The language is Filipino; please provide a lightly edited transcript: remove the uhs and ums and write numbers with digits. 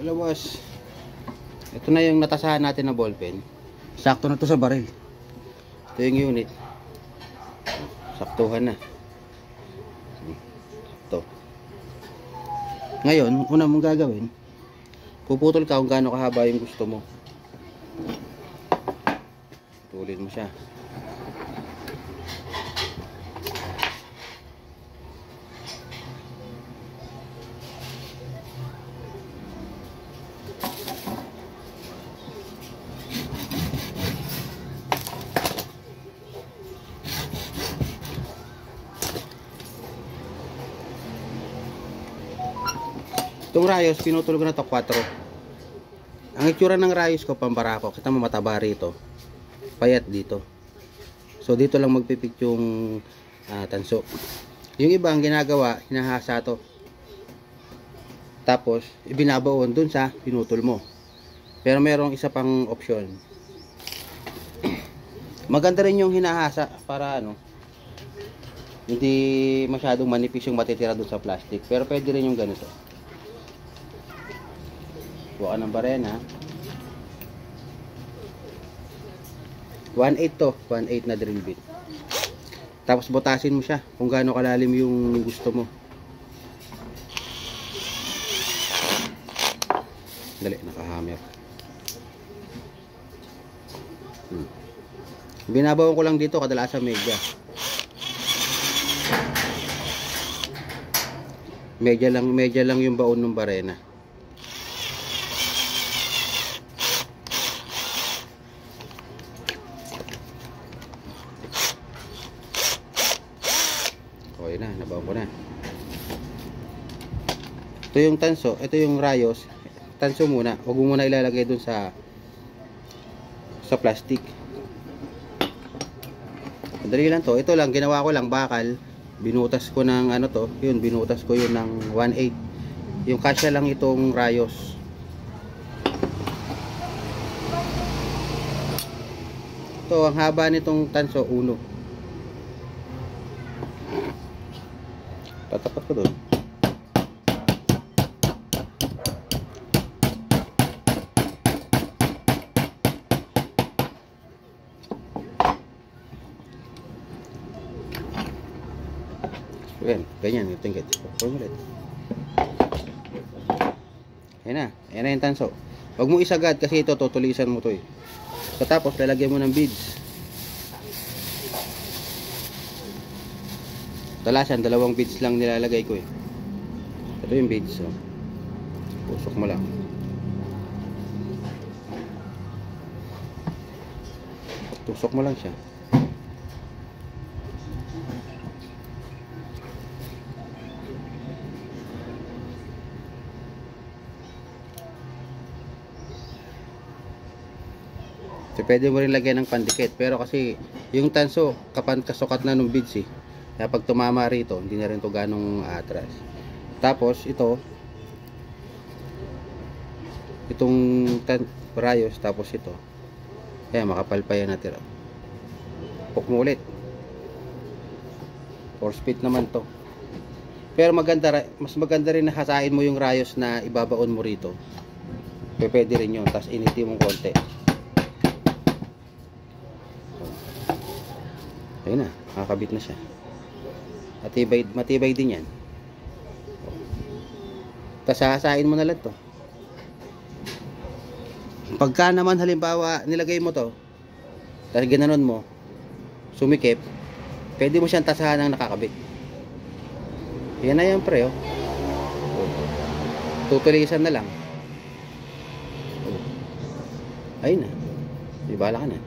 Hello boss. Ito na yung natasahan natin na ballpen. Sakto na to sa baril. Ito yung unit. Saktuhan na. Ito. Ngayon, una mong gagawin, puputol ka kung gaano kahaba yung gusto mo. Putulin mo siya. Itong rayos, pinutol ko na to 4. Ang itsura ng rayos ko, pambarako. Kita mo mataba rito. Payat dito. So dito lang magpipit yung tanso. Yung iba ang ginagawa, hinahasa to. Tapos, ibinabaon dun sa pinutol mo. Pero merong isa pang option. Maganda rin yung hinahasa para hindi masyadong manipis yung matitira dun sa plastic. Pero pwede rin yung ganito. Buka ng barena. 1/8 to. 1/8 na drill bit. Tapos butasin mo siya kung gaano kalalim yung gusto mo. Dali, nakahammer. Binabawan ko lang dito kadalasan medya. Medya lang yung baon ng barena. Okay na, nabaw ko na. Ito yung tanso, ito yung rayos. Tanso muna, huwag mo muna ilalagay dun sa plastic. Madali lang to. Ito lang, ginawa ko lang bakal. Binutas ko ng binutas ko yun ng 1/8. Yung kasya lang itong rayos. Ito, ang haba nitong tanso, 1. Tatapat ko doon. Ayan, ganyan yung tingkit. Ulit. Ayan na. Ayan na yung tanso. Huwag mo isagad kasi ito, tutulisan mo to eh. So, tapos, lalagyan mo ng beads. Talasan, 2 beads lang nilalagay ko eh. Ito yung beads. So. Pusok mo lang. Tusok mo lang siya. So, pwede mo rin lagyan ng pandikit. Pero kasi, yung tanso, kasukat na ng beads eh. Kaya pag tumama rito, hindi na rin to ganong atras. Tapos, itong rayos, tapos ito. Kaya makapal pa yan natira. Puk mo ulit. 4 speed naman to. Pero mas maganda rin na hasain mo yung rayos na ibabaon mo rito. Pwede rin yun. Tapos initi mong konti. Ayun na, nakakabit na siya. Matibay din yan. Tapos hahasain mo na lang to. Pagka naman halimbawa nilagay mo to, tapos ginanon mo, sumikip, pwede mo siyang tasahan ng nakakabit. Yan na yan pre, oh. Tutulisan na lang. Ayun na. Ibala ka na.